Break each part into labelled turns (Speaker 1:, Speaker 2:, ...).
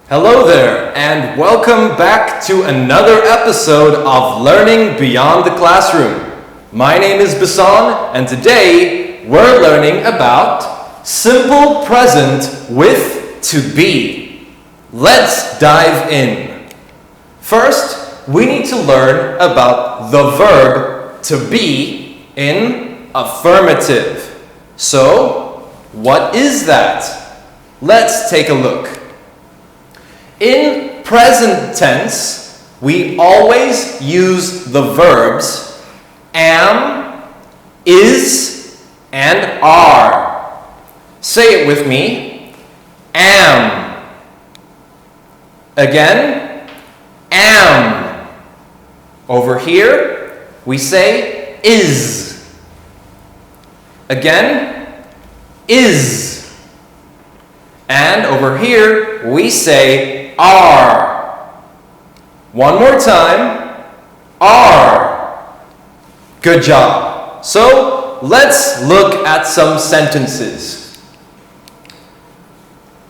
Speaker 1: Hello there, and welcome back to another episode of Learning Beyond the Classroom. My name is Basan, and today we're learning about simple present with to be. Let's dive in. First, we need to learn about the verb to be in affirmative. So, what is that? Let's take a look. In present tense, we always use the verbs am, is, and are. Say it with me. Am. Again, am. Over here, we say is. Again, is. And over here, we say are. One more time. Are. Good job. So, let's look at some sentences.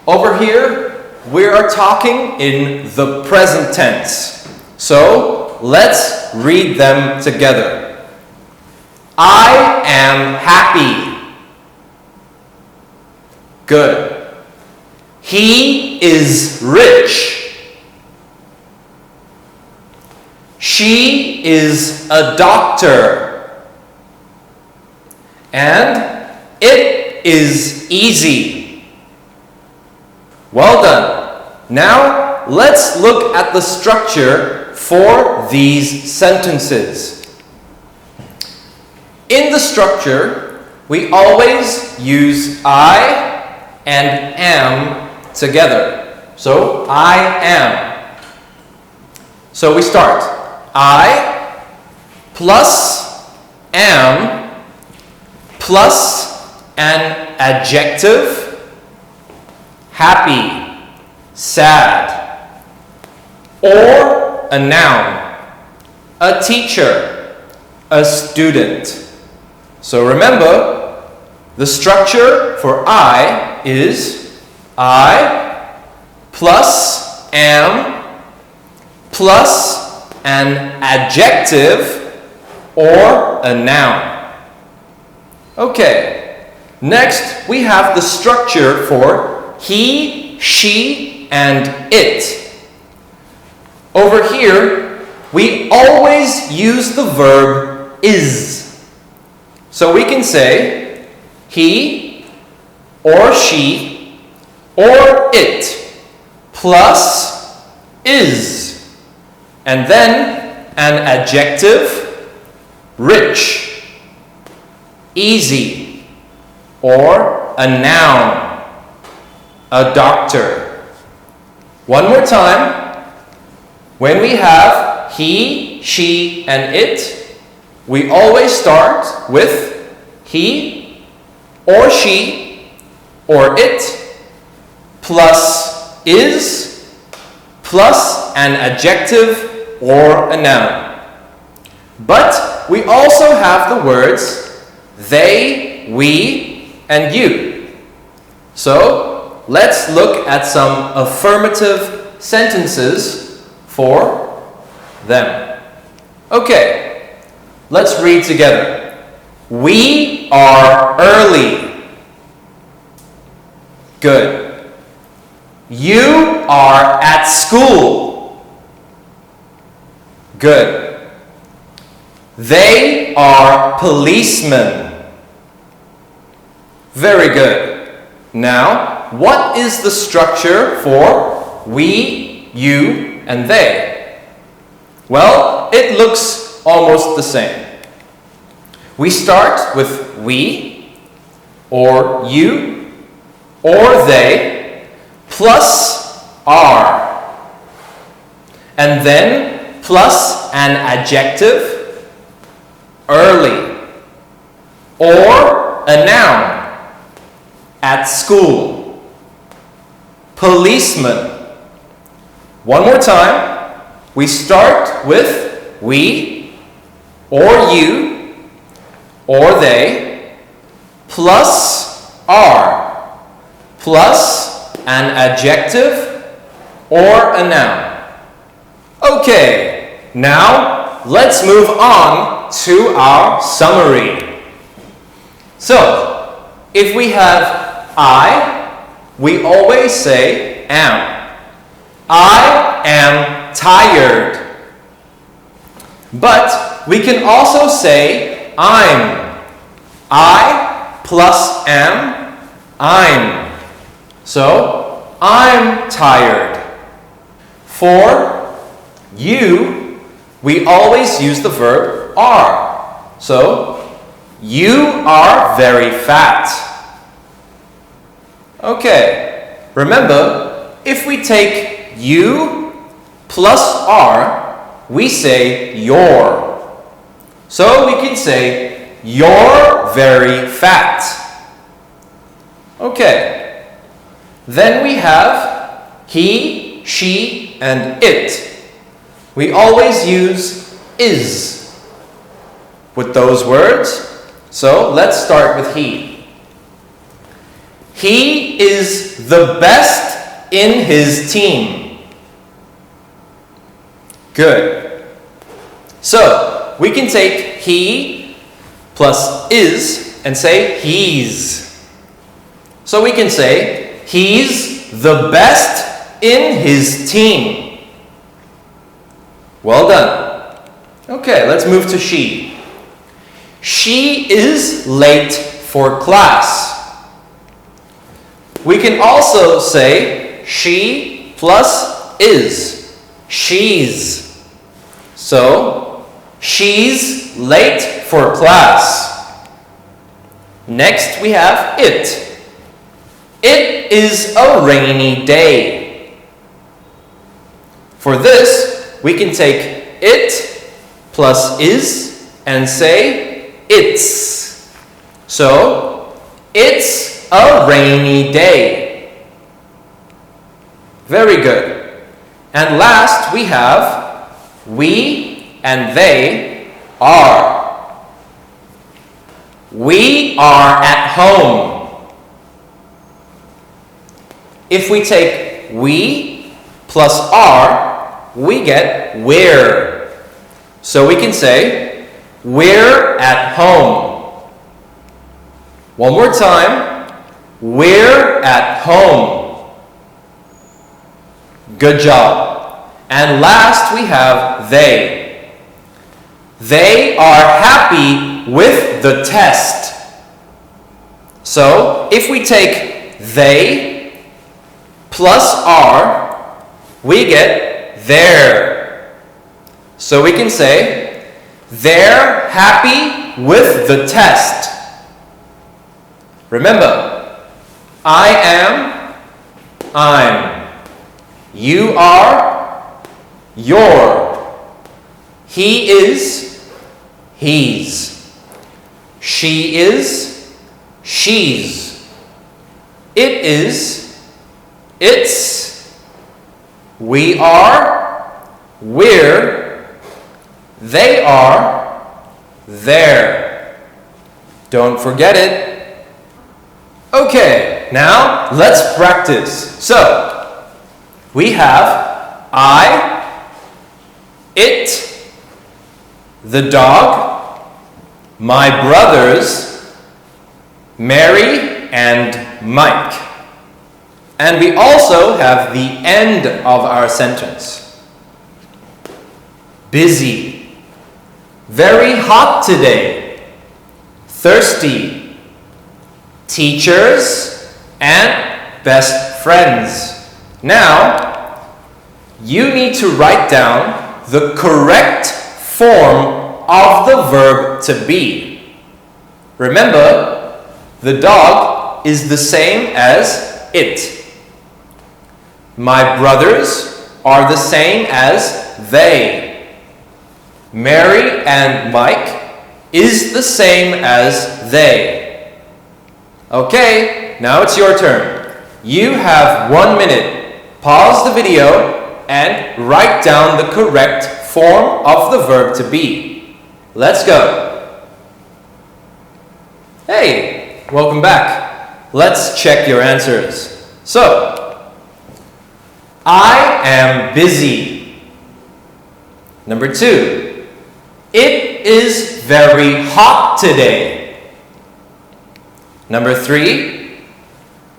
Speaker 1: Over here, we are talking in the present tense. So, let's read them together. I am happy. Good. He is rich. She is a doctor. And it is easy. Well done. Now, let's look at the structure for these sentences. In the structure, we always use I and am together. So, I am. So we start. I plus am plus an adjective, happy, sad, or a noun, a teacher, a student. So remember, the structure for I is I plus am plus an adjective or a noun. Okay, next we have the structure for he, she, and it. Over here, we always use the verb is. So we can say he or she or it plus is, and then an adjective, rich, easy, or a noun, a doctor. One more time. When we have he, she, and it, we always start with he or she or it plus is, plus an adjective or a noun. But we also have the words they, we, and you. So let's look at some affirmative sentences for them. Okay, let's read together. We are early. Good. You are at school. Good. They are policemen. Very good. Now, what is the structure for we, you, and they? Well, it looks almost the same. We start with we, or you, or they, plus are, and then plus an adjective, early, or a noun, at school, policeman. One more time. We start with we, or you, or they, plus are, plus an adjective, or a noun. Okay, now let's move on to our summary. So, if we have I, we always say am. I am tired. But we can also say I'm. I plus am, I'm. So, I'm tired. For you, we always use the verb are. So, you are very fat. Okay, remember, if we take you plus are, we say you're. So we can say, you're very fat. Okay, then we have he, she, and it. We always use is with those words. So let's start with he. He is the best in his team. Good. So we can take he plus is and say he's. So we can say he's the best in his team. Well done. Okay, let's move to she. She is late for class. We can also say she plus is. She's. So, she's late for class. Next we have it. It is a rainy day. For this, we can take it plus is and say it's. So, it's a rainy day. Very good. And last we have we and they are. We are at home. If we take we plus are, we get we're. So we can say we're at home. One more time. We're at home. Good job. And last we have they. They are happy with the test. So if we take they plus are, we get their. So we can say they're happy with the test. Remember, I am, I'm. You are, you're. He is, he's. She is, she's. It is, it's. We are, we're. They are, they're. Don't forget it. Okay, now let's practice. So, we have I, it, the dog, my brothers, Mary and Mike. And we also have the end of our sentence. Busy. Very hot today. Thirsty. Teachers and best friends. Now, you need to write down the correct form of the verb to be. Remember, the dog is the same as it. My brothers are the same as they. Mary and Mike is the same as they. Okay, now it's your turn. You have 1 minute. Pause the video and write down the correct form of the verb to be. Let's go. Hey, welcome back. Let's check your answers. So, I am busy. Number 2, it is very hot today. Number 3,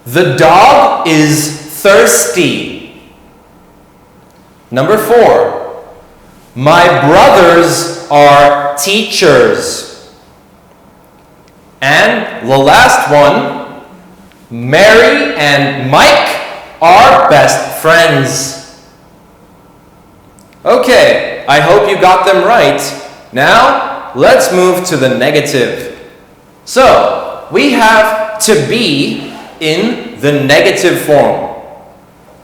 Speaker 1: the dog is thirsty. Number 4, my brothers are teachers. And the last one, Mary and Mike are best friends. Okay, I hope you got them right. Now, let's move to the negative. So, we have to be in the negative form.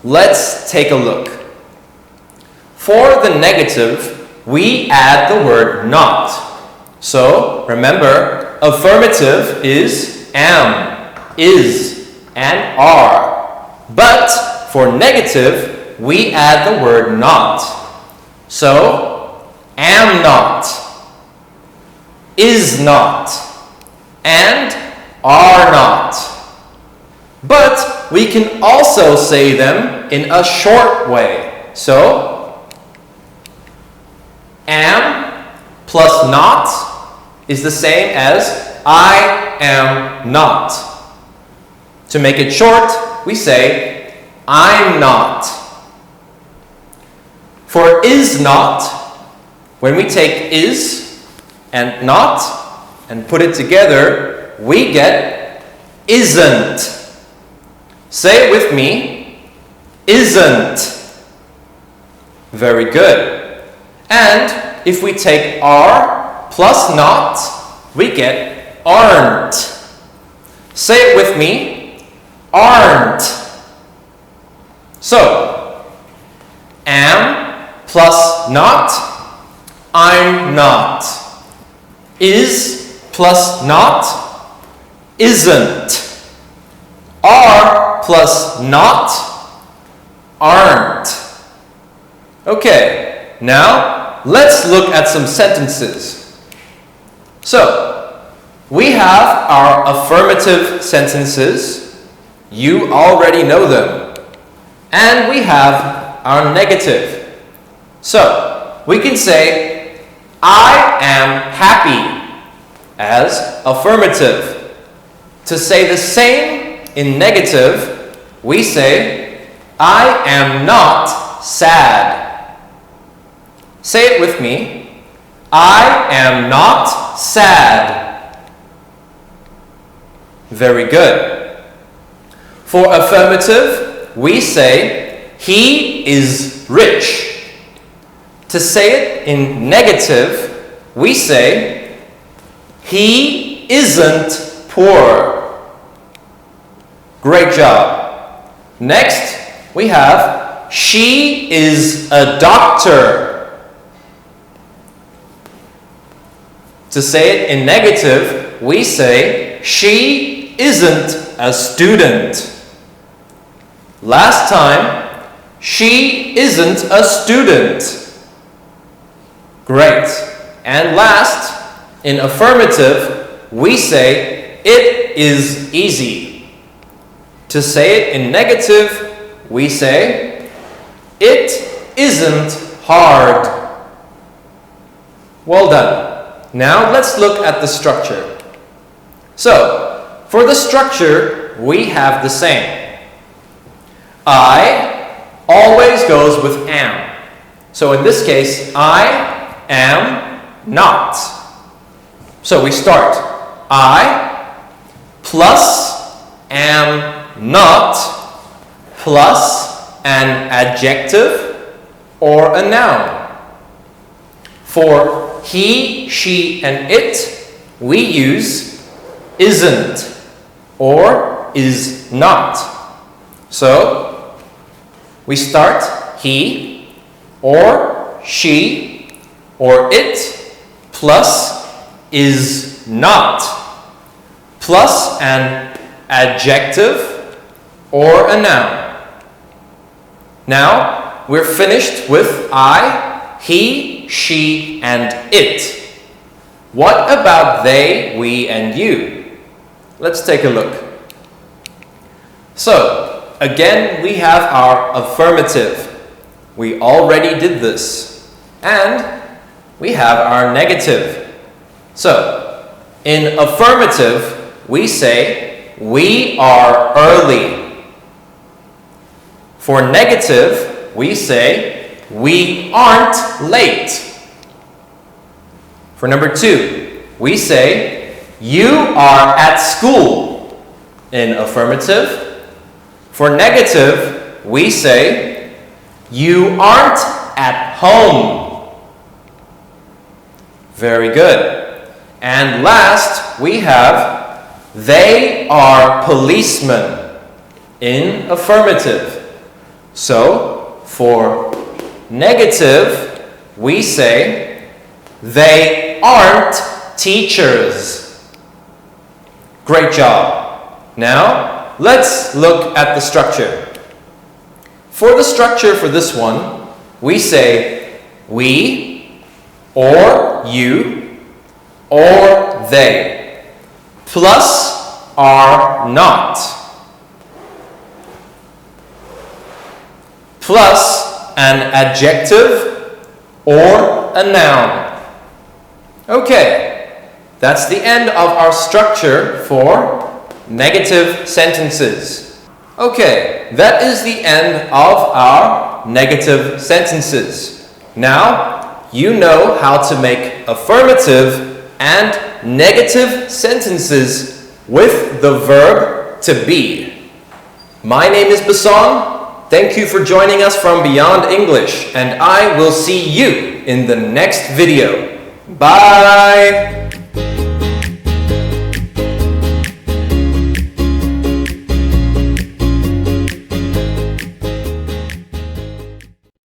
Speaker 1: Let's take a look. For the negative, we add the word not. So, remember, affirmative is am, is, and are. But for negative, we add the word not. So, am not, is not, and are not. But we can also say them in a short way. So, am plus not is the same as I am not. To make it short, we say I'm not. For is not, when we take is and not and put it together, we get isn't. Say it with me, isn't. Very good. And if we take are plus not, we get aren't. Say it with me, aren't. So, am plus not, I'm not. Is plus not, isn't. Are plus not, aren't. Okay, now let's look at some sentences. So, we have our affirmative sentences. You already know them. And we have our negative. So, we can say, I am happy as affirmative. To say the same in negative, we say, I am not sad. Say it with me, I am not sad. Very good. For affirmative, we say, he is rich. To say it in negative, we say, he isn't poor. Great job. Next, we have, she is a doctor. To say it in negative, we say, she isn't a student. Last time, she isn't a student. Great. And last, in affirmative, we say, it is easy. To say it in negative, we say, it isn't hard. Well done. Now let's look at the structure. So, for the structure, we have the same. I always goes with am. So in this case, I am not. So we start. I plus am not plus an adjective or a noun. For he, she, and it, we use isn't or is not. So, we start he or she or it plus is not plus an adjective or a noun. Now, we're finished with I, he, she, and it. What about they, we, and you? Let's take a look. So, again we have our affirmative. We already did this. And we have our negative. So, in affirmative, we say, we are early. For negative, we say, we aren't late. For number 2, we say, you are at school. In affirmative. For negative, we say, you aren't at home. Very good. And last, we have, they are policemen. In affirmative. So, for negative, we say, they aren't teachers. Great job. Now, let's look at the structure. For the structure for this one, we say, we, or you, or they, plus are not, plus an adjective or a noun. Okay, that's the end of our structure for negative sentences. Okay, that is the end of our negative sentences. Now, you know how to make affirmative and negative sentences with the verb to be. My name is Basan. Thank you for joining us from Beyond English, and I will see you in the next video. Bye!